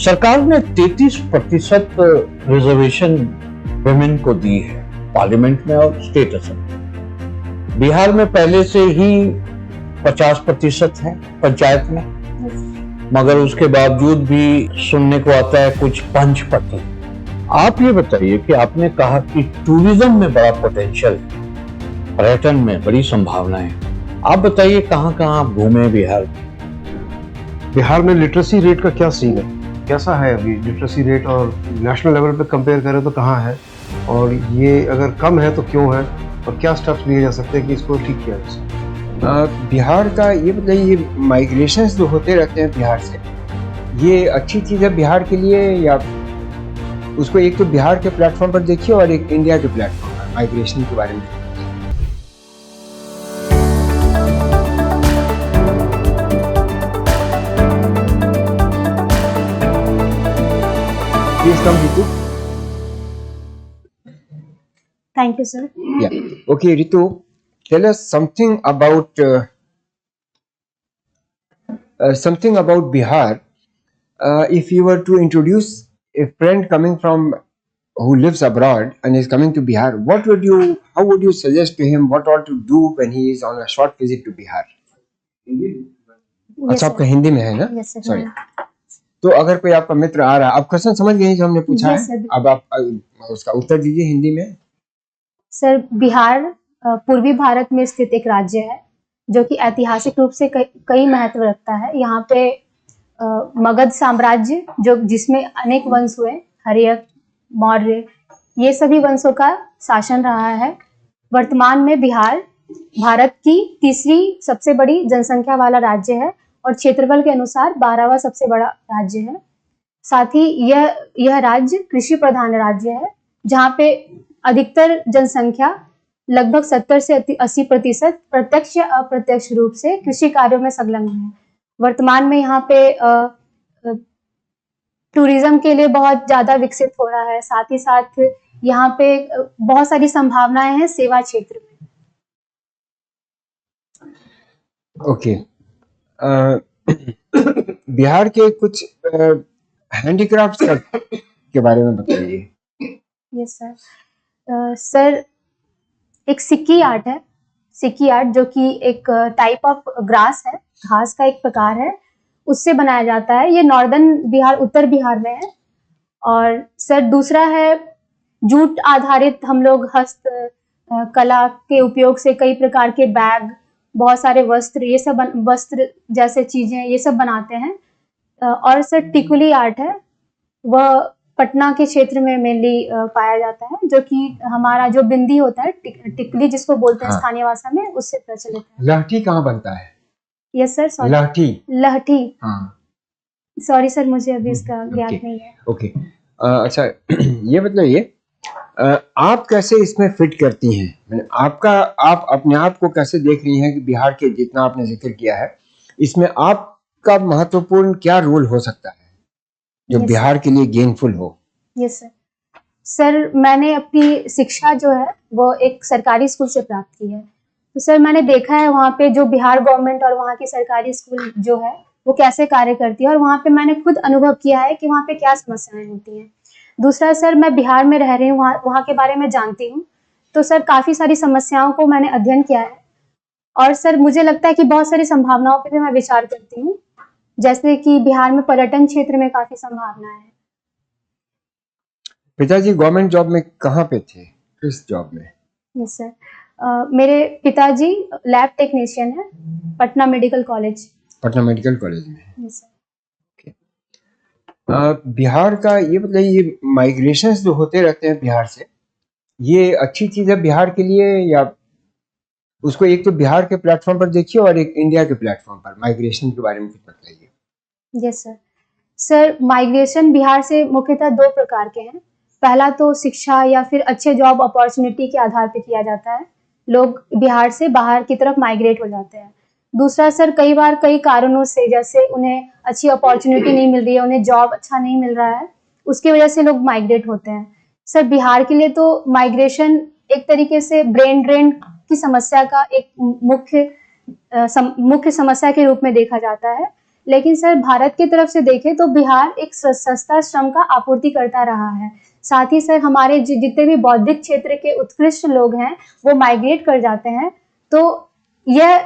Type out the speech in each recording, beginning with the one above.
सरकार ने 33% reservation women को दी है पार्लियामेंट में और स्टेट असेंबली। बिहार में पहले से ही 50% है पंचायत में, मगर उसके बावजूद भी सुनने को आता है कुछ पंचपति। आप ये बताइए कि आपने कहा कि टूरिज्म में बड़ा पोटेंशियल है, पर्यटन में बड़ी संभावनाएं हैं। आप बताइए कहाँ कहाँ आप घूमे बिहार? बिहार में लिटरेसी रेट का क्या सीन है, कैसा है अभी लिटरेसी रेट, और नेशनल लेवल पे कंपेयर करें तो कहाँ है, और ये अगर कम है तो क्यों है, और क्या स्टेप्स लिए जा सकते हैं कि इसको ठीक किया जा सके? बिहार का ये बताइए, ये माइग्रेशंस जो होते रहते हैं बिहार से, ये अच्छी चीज़ है बिहार के लिए, या उसको एक तो बिहार के प्लेटफॉर्म पर देखिए और एक इंडिया के प्लेटफॉर्म पर माइग्रेशन के बारे में? Please come, Ritu. Thank you, sir. Yeah. Okay, Ritu, tell us something about Bihar. If you were to introduce a friend coming from who lives abroad and is coming to Bihar, how would you suggest to him what ought to do when he is on a short visit to Bihar? अच्छा, आपका हिंदी में है ना? Yes, sir. Sorry. तो अगर कोई आपका मित्र आ रहा है, आप क्वेश्चन समझ गए जो हमने पूछा Yes, है, sir. अब आप उसका उत्तर दीजिए हिंदी में। सर, बिहार पूर्वी भारत में स्थित एक राज्य है जो कि ऐतिहासिक रूप से कई महत्व रखता है। यहाँ पे मगध साम्राज्य जिसमें अनेक वंश हुए, हर्यक, मौर्य, ये सभी वंशों का शासन रहा है। वर्तमान में बिहार भारत की तीसरी सबसे बड़ी जनसंख्या वाला राज्य है और क्षेत्रफल के अनुसार 12वां सबसे बड़ा राज्य है। साथ ही यह राज्य कृषि प्रधान राज्य है, जहाँ पे अधिकतर जनसंख्या लगभग 70 से 80% प्रत्यक्ष या अप्रत्यक्ष रूप से कृषि कार्यों में संलग्न है। वर्तमान में यहाँ पे टूरिज्म के लिए बहुत ज्यादा विकसित हो रहा है। साथ ही साथ यहाँ पे बहुत सारी संभावनाएं हैं सेवा क्षेत्र में। ओके, बिहार के कुछ हैंडीक्राफ्ट्स के बारे में बताइए। Yes sir. सर, एक सिक्की आर्ट है। सिक्की आर्ट जो कि एक टाइप ऑफ ग्रास है, घास का एक प्रकार है, उससे बनाया जाता है। ये नॉर्दर्न बिहार, उत्तर बिहार में है। और सर दूसरा है जूट आधारित हम लोग हस्त कला के उपयोग से कई प्रकार के बैग, बहुत सारे वस्त्र, ये सब वस्त्र जैसे चीजें ये सब बनाते हैं। और सर टिकुली आर्ट है, वह पटना के क्षेत्र में मेनली पाया जाता है, जो कि हमारा जो बिंदी होता है, टिकली जिसको बोलते हैं स्थानीय भाषा में, उससे प्रचलित है। लहठी कहाँ बनता है? यस सर, सॉरी, लहठी। हाँ, सॉरी सर, मुझे अभी इसका ज्ञात नहीं है। ओके, अच्छा, ये बताइए आप कैसे इसमें फिट करती हैं? मैंने आप अपने आप को कैसे देख रही हैं कि बिहार के जितना आपने जिक्र किया है, इसमें आपका महत्वपूर्ण क्या रोल हो सकता है जो बिहार के लिए गेनफुल हो? Yes sir. सर, मैंने अपनी शिक्षा जो है वो एक सरकारी स्कूल से प्राप्त की है। तो सर मैंने देखा है वहाँ पे जो बिहार गवर्नमेंट और वहाँ की सरकारी स्कूल जो है वो कैसे कार्य करती है, और वहाँ पे मैंने खुद अनुभव किया है कि वहाँ पे क्या समस्याएं होती हैं। दूसरा सर, मैं बिहार में रह रही हूँ, वहाँ के बारे में जानती हूँ। तो सर काफ़ी सारी समस्याओं को मैंने अध्ययन किया है, और सर मुझे लगता है कि बहुत सारी संभावनाओं पर भी मैं विचार करती हूँ, जैसे कि बिहार में पर्यटन क्षेत्र में काफ़ी संभावनाएं हैं। पिताजी गवर्नमेंट जॉब में कहाँ पे थे, किस जॉब में? यस सर, मेरे पिताजी लैब टेक्नीशियन है, Patna medical college. Patna medical college में? Yes sir. बिहार का ये बताइए, ये माइग्रेशंस जो होते रहते हैं बिहार से, ये अच्छी चीज़ है बिहार के लिए, या उसको एक तो बिहार के प्लेटफॉर्म पर देखिए और एक इंडिया के प्लेटफॉर्म पर माइग्रेशन के बारे में कुछ बताइए। Yes sir. Sir, migration Bihar से मुख्यतः 2 प्रकार के हैं। पहला तो शिक्षा या फिर अच्छे जॉब अपॉर्चुनिटी के आधार पर किया जाता है, लोग बिहार से बाहर की तरफ माइग्रेट हो जाते हैं। दूसरा सर, कई बार कई कारणों से, जैसे उन्हें अच्छी अपॉर्चुनिटी नहीं मिल रही है, उन्हें जॉब अच्छा नहीं मिल रहा है, उसकी वजह से लोग माइग्रेट होते हैं। सर बिहार के लिए तो माइग्रेशन एक तरीके से ब्रेन ड्रेन की समस्या का एक मुख्य समस्या के रूप में देखा जाता है। लेकिन सर भारत की तरफ से देखें तो बिहार एक सस्ता श्रम का आपूर्ति करता रहा है। साथ ही सर हमारे जितने भी बौद्धिक क्षेत्र के उत्कृष्ट लोग हैं वो माइग्रेट कर जाते हैं। तो यह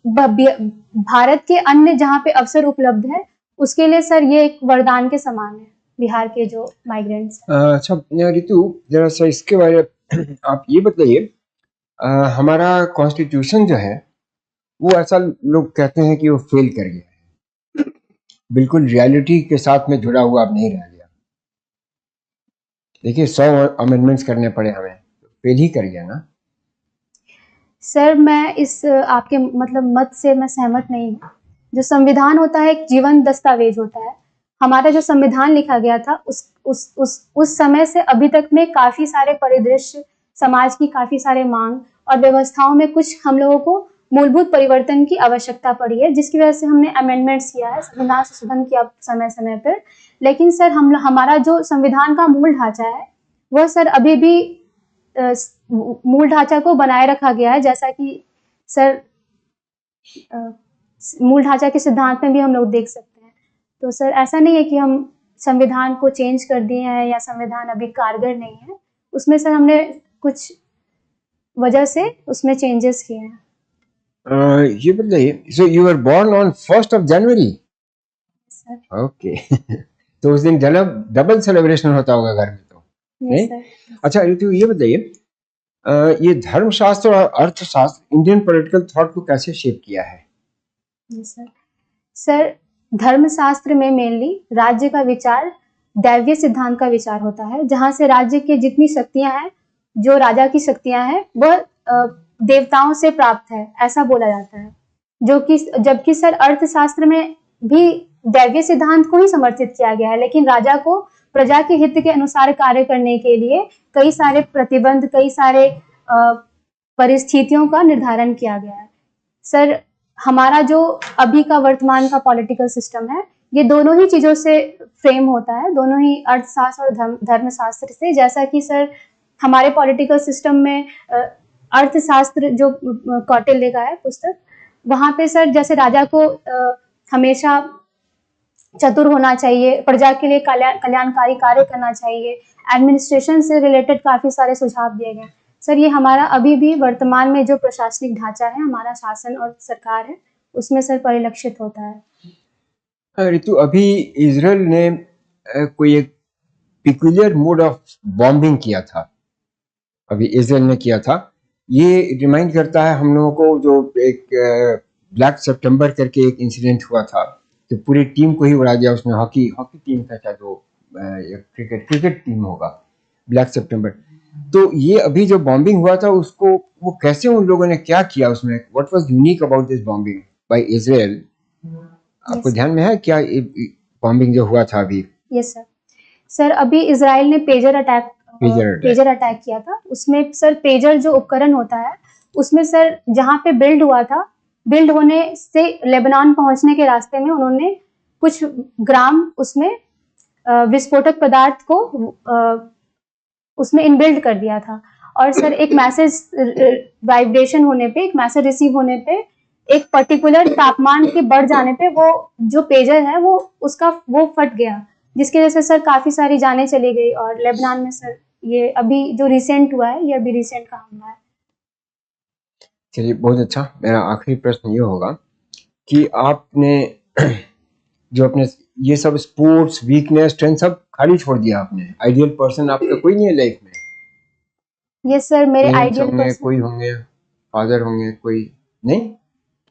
भारत के अन्य जहाँ पे अवसर उपलब्ध है उसके लिए सर ये एक वरदान के समान है बिहार के जो माइग्रेंट्स। अच्छा रितु, जरा सा इसके बारे में आप ये बताइए, हमारा कॉन्स्टिट्यूशन जो है वो ऐसा लोग कहते हैं कि वो फेल कर गया है, बिल्कुल रियलिटी के साथ में जुड़ा हुआ अब नहीं रह गया। देखिए 100 अमेंडमेंट्स करने पड़े हमें, फेल ही कर गया ना। सर मैं इस आपके मतलब मत से मैं सहमत नहीं हूँ। जो संविधान होता है एक जीवन दस्तावेज होता है। हमारा जो संविधान लिखा गया था उस समय से अभी तक में काफी सारे परिदृश्य, समाज की काफी सारे मांग और व्यवस्थाओं में कुछ हम लोगों को मूलभूत परिवर्तन की आवश्यकता पड़ी है, जिसकी वजह से हमने अमेंडमेंट्स किया है, संविधान संशोधन किया समय समय पर। लेकिन सर हमारा जो संविधान का मूल ढांचा है वह सर अभी भी मूल ढांचा को बनाए रखा गया है। जैसा कि सर मूल ढांचा के सिद्धांत में भी हम लोग देख सकते हैं। तो सर ऐसा नहीं है कि हम संविधान को चेंज कर दिए हैं या संविधान अभी कारगर नहीं है, उसमें सर हमने कुछ वजह से उसमें चेंजेस किए हैं। ये बताइए, so you were born on 1st of January? Sir okay तो उस दिन डबल सेलिब्रेशन होता होगा घर में तो, नहीं? सर अच्छा रितु, ये बताइए, ये धर्मशास्त्र और अर्थशास्त्र इंडियन पॉलिटिकल थॉट को कैसे शेप किया है? सर धर्मशास्त्र में मेनली राज्य का विचार दैवीय सिद्धांत का विचार होता है, जहाँ से राज्य की जितनी शक्तियां हैं, जो राजा की शक्तियां हैं वह देवताओं से प्राप्त है, ऐसा बोला जाता है। जो कि जबकि सर अर्थशास्त्र में भी दैवीय सिद्धांत को ही समर्थित किया गया है, लेकिन राजा को प्रजा के हित के अनुसार कार्य करने के लिए कई सारे प्रतिबंध, कई सारे परिस्थितियों का निर्धारण किया गया है। सर हमारा जो अभी का वर्तमान का पॉलिटिकल सिस्टम है ये दोनों ही चीजों से फ्रेम होता है, दोनों ही अर्थशास्त्र और धर्मशास्त्र से। जैसा कि सर हमारे पॉलिटिकल सिस्टम में अर्थशास्त्र जो कौटिल्य का है पुस्तक, वहां पे सर जैसे राजा को हमेशा चतुर होना चाहिए, प्रजा के लिए कल्याणकारी कार्य करना चाहिए, एडमिनिस्ट्रेशन से रिलेटेड काफी सारे सुझाव दिए गए। सर ये हमारा अभी भी वर्तमान में जो प्रशासनिक ढांचा है, हमारा शासन और सरकार है, उसमें सर परिलक्षित होता है। रितु, अभी इजराइल ने कोई एक पिकुलियर मोड ऑफ बॉम्बिंग किया था, अभी इजराइल ने किया था। ये रिमाइंड करता है हम लोगों को जो एक ब्लैक सितंबर करके एक इंसिडेंट हुआ था, तो पूरी टीम को ही उड़ा दिया उसने। हॉकी टीम था क्या, जो क्रिकेट टीम होगा, ब्लैक सितंबर। तो ये अभी जो बॉम्बिंग हुआ था उसको वो कैसे उन लोगों ने क्या किया उसमें, what was unique about this bombing by Israel? आपको ध्यान में है क्या बॉम्बिंग जो हुआ था अभी? यस सर अभी इजराइल ने पेजर अटैक किया था। उसमें सर पेजर जो उपकरण होता है उसमें सर जहाँ पे बिल्ड हुआ था, बिल्ड होने से लेबनान पहुंचने के रास्ते में उन्होंने कुछ ग्राम उसमें विस्फोटक पदार्थ को उसमें इनबिल्ड कर दिया था। और सर एक मैसेज वाइब्रेशन होने पे, एक मैसेज रिसीव होने पे, एक पर्टिकुलर तापमान के बढ़ जाने पे वो जो पेजर है वो फट गया, जिसकी वजह से सर काफी सारी जानें चली गई। और लेबनान में सर ये अभी जो रिसेंट हुआ है, ये अभी रिसेंट का हमला है। चलिए बहुत अच्छा। मेरा आखिरी प्रश्न ये होगा कि आपने जो अपने ये सब स्पोर्ट्स, वीकनेस, स्ट्रेंथ सब खाली छोड़ दिया आपने। आइडियल पर्सन आपका कोई नहीं है लाइफ में? यस सर, मेरे आइडियल पर्सन कोई होंगे, फादर होंगे, कोई नहीं?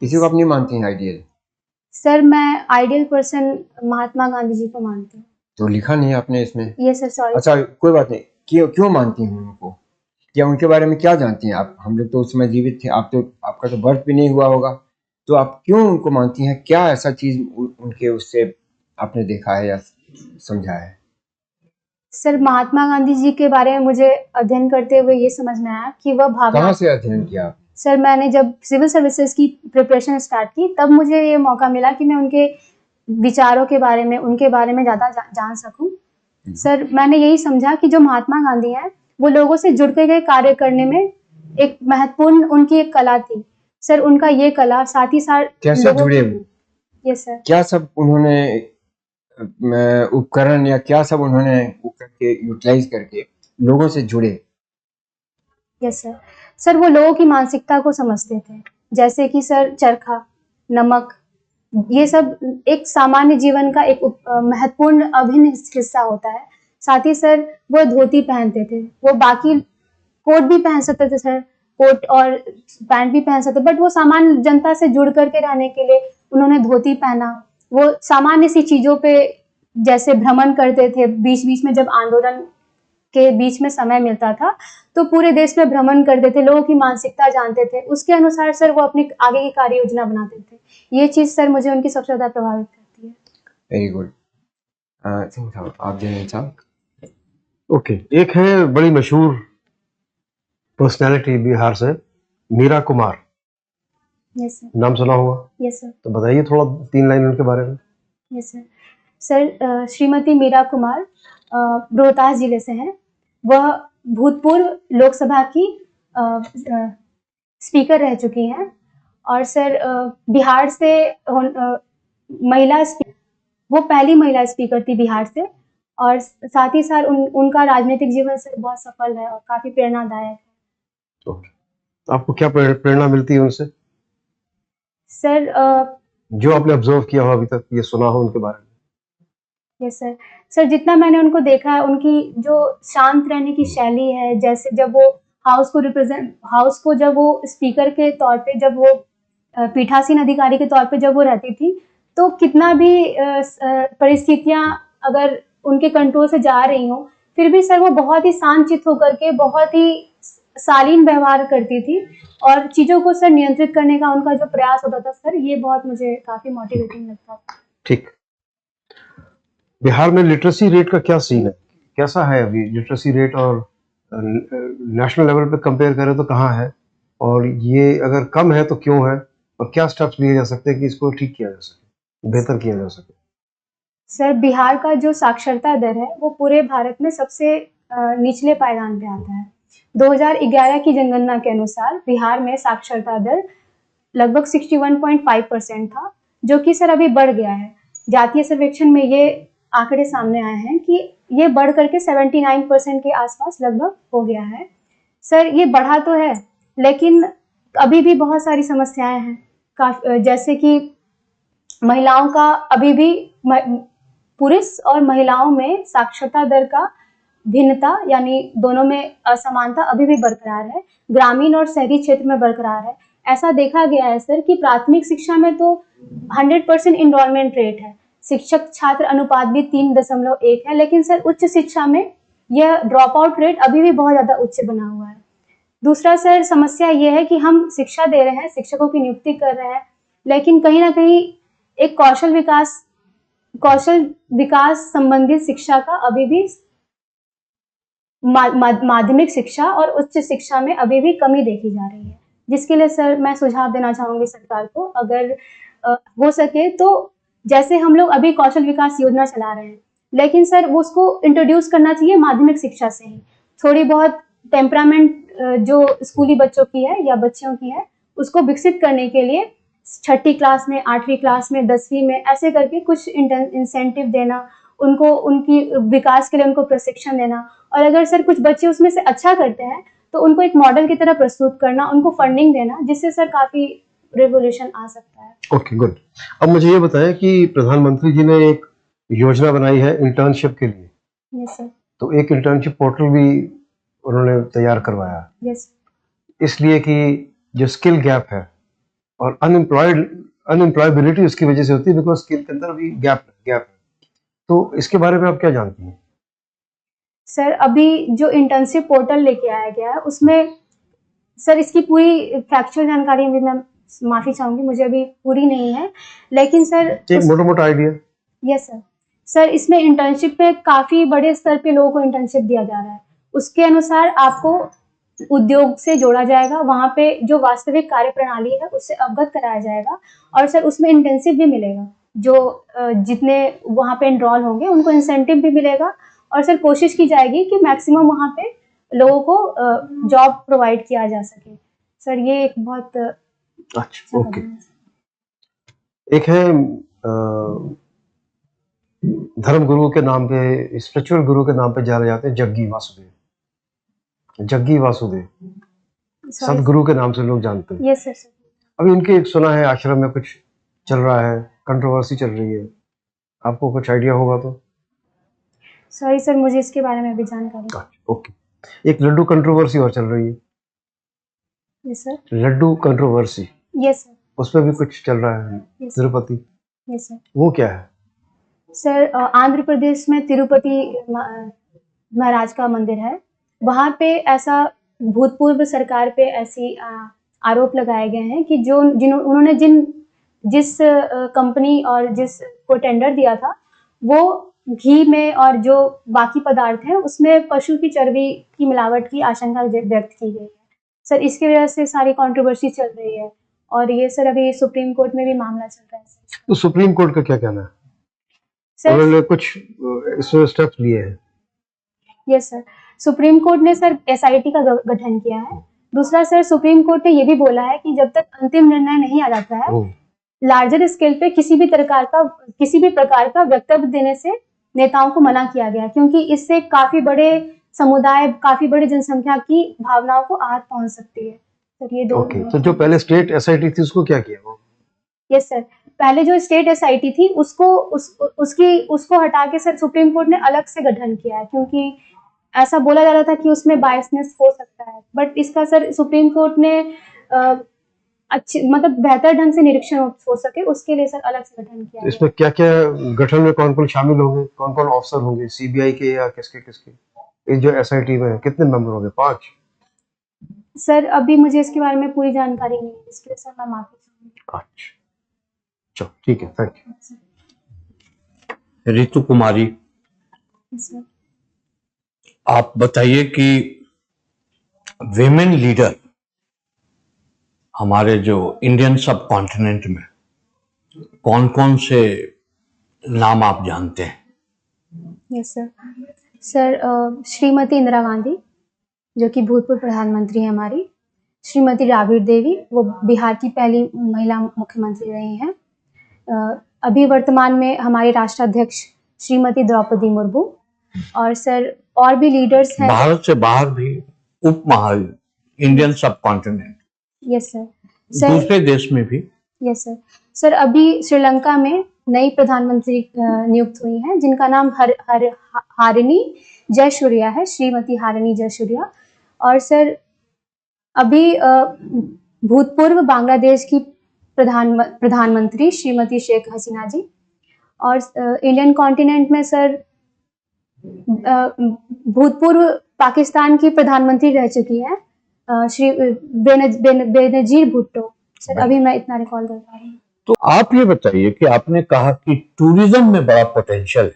किसी को आप नहीं मानती हैं आइडियल? सर मैं आइडियल पर्सन महात्मा गांधी जी को मानती हूँ। तो लिखा नहीं आपने इसमें? Yes sir, sorry. अच्छा कोई बात नहीं। क्यों मानती हैं उनको, या उनके बारे में क्या जानती हैं आप? हम लोग तो उस समय जीवित थे, आपका तो बर्थ भी नहीं हुआ होगा, तो आप क्यों उनको मानती हैं? क्या ऐसा चीज उनके उससे आपने देखा है या समझा है? सर महात्मा गांधी जी के बारे में मुझे अध्ययन करते हुए ये समझ में आया कि वह भावना। कहाँ से अध्ययन किया? सर मैंने जब सिविल सर्विसेज की प्रिपरेशन स्टार्ट की तब मुझे ये मौका मिला कि मैं उनके विचारों के बारे में, उनके बारे में ज़्यादा जान सकूं। सर मैंने यही समझा कि जो महात्मा गांधी हैं वो लोगों से जुड़ के कार्य करने में एक महत्वपूर्ण उनकी एक कला थी। सर उनका ये कला साथ ही साथ कैसे जुड़े? Yes sir. क्या सब उन्होंने उपकरण या क्या सब उन्होंने करके यूटिलाइज करके लोगों से जुड़े? Yes sir. सर वो लोगों की मानसिकता को समझते थे, जैसे कि सर चरखा, नमक, ये सब एक सामान्य जीवन का एक महत्वपूर्ण अभिन्न हिस्सा होता है। साथ ही सर वो धोती पहनते थे, वो बाकी कोट भी पहन सकते थे सर, कोट और पैंट भी पहन सकते, बट वो सामान्य जनता से जुड़ करके रहने के लिए उन्होंने धोती पहना। वो सामान्य सी चीजों पे जैसे भ्रमण करते थे, बीच बीच में जब आंदोलन के बीच में समय मिलता था तो पूरे देश में भ्रमण करते थे, लोगों की मानसिकता जानते थे, उसके अनुसार सर वो अपनी आगे की कार्य योजना बनाते थे। ये चीज सर मुझे उनकी सबसे ज्यादा प्रभावित करती है। Very good. सिंह साहब, आप देना चाहें? ओके, एक है बड़ी मशहूर पर्सनालिटी बिहार से, मीरा कुमार, यस सर। नाम सुना होगा, यस सर। तो बताइए थोड़ा 3 लाइन उनके बारे में। Yes sir. Sir Shrimati Meera Kumar Rohtas जिले से हैं। वह भूतपूर्व लोकसभा की स्पीकर रह चुकी हैं और सर बिहार से महिला वो पहली महिला स्पीकर थी बिहार से, और साथ ही साथ उनका राजनीतिक जीवन से बहुत सफल है और काफी प्रेरणादायक है। आपको क्या प्रेरणा मिलती है उनसे, सर जो आपने ऑब्जर्व किया हो अभी तक, ये सुना हो उनके बारे में? Yes sir. सर जितना मैंने उनको देखा है, उनकी जो शांत रहने की शैली है, जैसे जब वो हाउस को जब वो स्पीकर के तौर पे, जब वो पीठासीन अधिकारी के तौर पे जब वो रहती थी, तो कितना भी परिस्थितियां अगर उनके कंट्रोल से जा रही हो, फिर भी सर वो बहुत ही शांतचित्त होकर के बहुत ही शालीन व्यवहार करती थी और चीजों को सर नियंत्रित करने का उनका जो प्रयास होता था सर, ये बहुत मुझे काफी मोटिवेटिंग लगता था। ठीक। बिहार में लिटरेसी रेट का क्या सीन है, कैसा है अभी लिटरेसी रेट, और नेशनल लेवल पे कंपेयर करें तो कहाँ है, और ये अगर कम है तो क्यों है, और क्या स्टेप्स लिए जा सकते हैं कि इसको ठीक किया जा सके, बेहतर किया जा सके? सर बिहार का जो साक्षरता दर है वो पूरे भारत में सबसे निचले पायदान पे आता है। 2011 की जनगणना के अनुसार बिहार में साक्षरता दर लगभग 61.5% था, जो कि सर अभी बढ़ गया है। जातीय सर्वेक्षण में ये आंकड़े सामने आए हैं कि ये बढ़ करके 79% के आसपास लगभग हो गया है। सर ये बढ़ा तो है, लेकिन अभी भी बहुत सारी समस्याएं हैं, जैसे कि महिलाओं का अभी भी पुरुष और महिलाओं में साक्षरता दर का भिन्नता, यानी दोनों में असमानता अभी भी बरकरार है, ग्रामीण और शहरी क्षेत्र में बरकरार है। ऐसा देखा गया है सर कि प्राथमिक शिक्षा में तो 100% इनरोलमेंट रेट है, शिक्षक छात्र अनुपात भी 3.1 है, लेकिन सर उच्च शिक्षा में यह ड्रॉप आउट रेट अभी भी बहुत ज्यादा उच्च बना हुआ है। दूसरा सर समस्या यह है कि हम शिक्षा दे रहे हैं, शिक्षकों की नियुक्ति कर रहे हैं, लेकिन कहीं ना कहीं एक कौशल विकास संबंधित शिक्षा का अभी भी माध्यमिक शिक्षा और उच्च शिक्षा में अभी भी कमी देखी जा रही है, जिसके लिए सर मैं सुझाव देना चाहूंगी सरकार को, अगर हो सके तो जैसे हम लोग अभी कौशल विकास योजना चला रहे हैं, लेकिन सर वो उसको इंट्रोड्यूस करना चाहिए माध्यमिक शिक्षा से ही। थोड़ी बहुत टेम्परामेंट जो स्कूली बच्चों की है या बच्चियों की है, उसको विकसित करने के लिए 6ठी क्लास में, 8वीं क्लास में, 10वीं में ऐसे करके कुछ इंसेंटिव देना, उनको उनकी विकास के लिए उनको प्रशिक्षण देना, और अगर सर कुछ बच्चे उसमें से अच्छा करते हैं तो उनको एक मॉडल की तरह प्रस्तुत करना, उनको फंडिंग देना, जिससे सर काफी रेवोल्यूशन आ सकता है। Okay, good. अब मुझे ये बताएं कि प्रधानमंत्री जी ने एक योजना बनाई है इंटर्नशिप के लिए। Yes sir. तो एक इंटर्नशिप पोर्टल भी उन्होंने तैयार करवाया। यस। इसलिए कि जो स्किल गैप है और अनएम्प्लॉयबिलिटी उसकी वजह से होती है, बिकॉज स्किल के अंदर भी गैप है। तो इसके बारे में आप क्या जानती हैं? सर अभी जो इंटर्नशिप पोर्टल लेके आया गया है, उसमें सर इसकी पूरी फैक्चुअल जानकारी भी मैं माफी चाहूंगी, मुझे अभी पूरी नहीं है, लेकिन सर एक मोटा-मोटा आइडिया। Yes sir. सर इसमें इंटर्नशिप पे काफी बड़े स्तर पे लोगों को इंटर्नशिप दिया जा रहा है, उसके अनुसार आपको उद्योग से जोड़ा जाएगा, वहाँ पे जो वास्तविक कार्य प्रणाली है उससे अवगत कराया जाएगा, और सर उसमें इंटेंसिव भी मिलेगा, जो जितने वहाँ पे एनरोल होंगे उनको इंसेंटिव भी मिलेगा, और सर कोशिश की जाएगी कि मैक्सिमम वहाँ पे लोगों को जॉब प्रोवाइड किया जा सके। सर ये एक बहुत अच्छा, ओके। एक है धर्म गुरु के नाम पे, स्पिरिचुअल गुरु के नाम पे जाने जाते हैं, जग्गी वासुदेव। जग्गी वासुदेव सदगुरु के नाम से लोग जानते हैं। Yes sir. अभी उनके एक सुना है आश्रम में कुछ चल रहा है, कंट्रोवर्सी चल रही है, आपको कुछ आइडिया होगा तो? सॉरी सर, मुझे इसके बारे में भी जानकारी। ओके। एक लड्डू कंट्रोवर्सी और चल रही है। Yes sir. Laddu controversy, yes sir. उस पर भी कुछ चल रहा है, Yes, तिरुपति। Yes sir. वो क्या है? सर आंध्र प्रदेश में तिरुपति महाराज का मंदिर है। वहाँ पे ऐसा भूतपूर्व सरकार पे ऐसी आरोप लगाए गए हैं कि उन्होंने जिस कंपनी और जिस को टेंडर दिया था, वो घी में और जो बाकी पदार्थ हैं उसमें पशु की चर्बी की मिलावट की आशंका व्यक्त की गई है। सर इसकी वजह से सारी कंट्रोवर्सी चल रही है और ये सर अभी सुप्रीम कोर्ट में भी मामला चल रहा है सर। तो सुप्रीम कोर्ट का क्या कहना है? सर उन्होंने कुछ इसमें स्टेप्स लिए हैं? यस सर, सुप्रीम कोर्ट ने सर एसआईटी का गठन किया है। दूसरा सर, सुप्रीम कोर्ट ने ये भी बोला है कि जब तक अंतिम निर्णय नहीं आ जाता है, लार्जर स्केल पे किसी भी प्रकार का वक्तव्य देने से नेताओं को मना किया गया, क्योंकि इससे काफी बड़े समुदाय, काफी बड़ी जनसंख्या की भावनाओं को आहत पहुंच सकती है। सर ये दो। ओके, तो जो पहले स्टेट एसआईटी थी उसको क्या किया वो? यस सर, पहले जो स्टेट एसआईटी थी उसको हटा के सर सुप्रीम कोर्ट ने अलग से गठन किया है, क्योंकि ऐसा बोला जा रहा था कि उसमें बायसनेस हो सकता है। बट इसका सर सुप्रीम कोर्ट ने अच्छी बेहतर ढंग से निरीक्षण हो सके उसके लिए सर अलग से गठन किया है। इसमें क्या क्या गठन में कौन कौन शामिल होंगे, कौन कौन अफसर होंगे, सीबीआई के या किसके? ये जो एसआईटी में कितने मेंबर होंगे? 5? सर अभी मुझे इसके बारे में पूरी जानकारी नहीं है, इसके लिए सर मैं माफी चाहूंगी। अच्छा, चलो ठीक है, thank you. Ritu Kumari, sir आप बताइए कि विमेन लीडर हमारे जो इंडियन सब कॉन्टिनेंट में कौन कौन से नाम आप जानते हैं? Yes sir. Sir Shrimati Indira Gandhi, जो कि भूतपूर्व प्रधानमंत्री है हमारी। श्रीमती राबड़ी देवी, वो बिहार की पहली महिला मुख्यमंत्री रही हैं। अभी वर्तमान में हमारी राष्ट्राध्यक्ष श्रीमती द्रौपदी मुर्मू। और सर और भी लीडर्स हैं भारत से बाहर भी, उप इंडियन सब कॉन्टिनेंट। Yes sir. दूसरे देश में भी। Yes sir. सर अभी श्रीलंका में नई प्रधानमंत्री नियुक्त हुई हैं, जिनका नाम हारिनी जयसूर्या है, श्रीमती हारिनी जयसूर्या। और सर अभी भूतपूर्व बांग्लादेश की प्रधानमंत्री श्रीमती शेख हसीना जी। और इंडियन कॉन्टिनेंट में सर भूतपूर्व पाकिस्तान की प्रधानमंत्री रह चुकी है श्री बेनजीर भुट्टो। सर अभी मैं इतना रिकॉल कर पा रही हूँ। तो आप ये बताइए कि आपने कहा कि टूरिज्म में बड़ा पोटेंशियल है,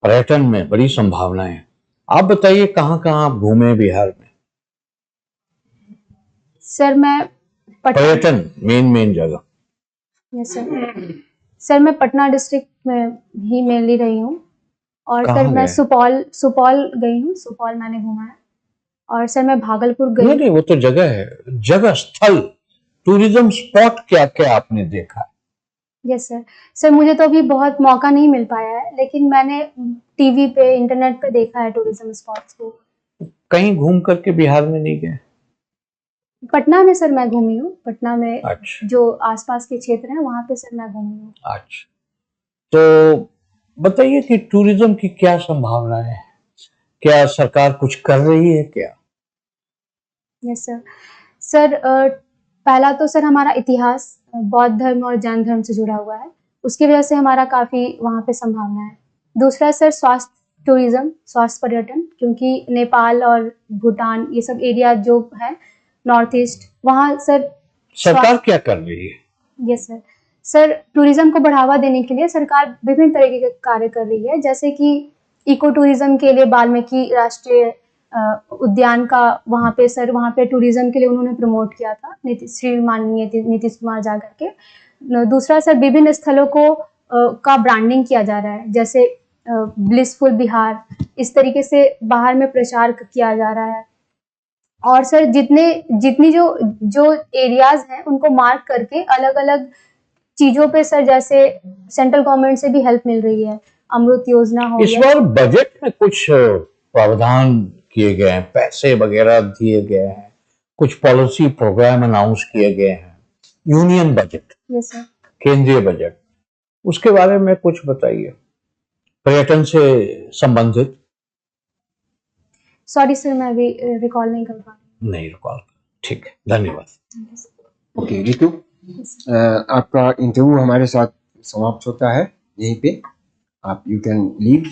पर्यटन में बड़ी संभावनाएं हैं। आप बताइए कहाँ कहाँ आप घूमे बिहार में? सर मैं पर्यटन मेन जगह। Yes sir. सर मैं पटना डिस्ट्रिक्ट में ही मेनली रही हूँ। और सर मैं सुपौल गई हूँ, सुपौल मैंने घूमा है। और सर मैं भागलपुर गई। नहीं, वो तो जगह है, जगह स्थल, टूरिज्म स्पॉट क्या क्या आपने देखा? Yes sir. सर मुझे तो अभी बहुत मौका नहीं मिल पाया है, लेकिन मैंने टीवी पे, इंटरनेट पे देखा है टूरिज्म स्पॉट्स को। कहीं घूम करके बिहार में नहीं गए? पटना में सर मैं घूमी हूँ, पटना में अच्छा। जो आसपास के क्षेत्र हैं वहां पे सर मैं घूमी हूँ। अच्छा, तो बताइए कि टूरिज्म की क्या संभावनाएं हैं, क्या सरकार कुछ कर रही है क्या? Yes sir. सर पहला तो सर हमारा इतिहास बौद्ध धर्म और जैन धर्म से जुड़ा हुआ है, उसकी वजह से हमारा काफी वहाँ पे संभावना है। दूसरा सर स्वास्थ्य टूरिज्म, स्वास्थ्य पर्यटन, क्योंकि नेपाल और भूटान ये सब एरिया जो है नॉर्थ ईस्ट, वहाँ सर सरकार क्या कर रही है? Yes sir. सर टूरिज्म को बढ़ावा देने के लिए सरकार विभिन्न तरीके के कार्य कर रही है, जैसे कि इको टूरिज्म के लिए वाल्मीकि राष्ट्रीय उद्यान का वहाँ पे टूरिज्म के लिए उन्होंने प्रमोट किया था माननीय नीतीश कुमार जा करके। दूसरा सर विभिन्न स्थलों को का ब्रांडिंग किया जा रहा है, जैसे ब्लिसफुल बिहार, इस तरीके से बाहर में प्रचार किया जा रहा है। और सर जितनी जो एरियाज हैं उनको मार्क करके अलग अलग चीजों पे सर, जैसे सेंट्रल गवर्नमेंट से भी हेल्प मिल रही है, अमृत योजना हो इस गया। बार बजट में कुछ प्रावधान किए गए हैं, पैसे वगैरह दिए गए हैं, कुछ पॉलिसी प्रोग्राम अनाउंस किए गए हैं, यूनियन बजट, यस सर। केंद्रीय बजट, उसके बारे में कुछ बताइए, पर्यटन से संबंधित। सॉरी सर, मैं अभी रिकॉल नहीं कर पा रही नहीं रिकॉल। ठीक है, धन्यवाद। हूँ। ओके रितु, आपका इंटरव्यू हमारे साथ समाप्त होता है यहीं पे, आप यू कैन लीव।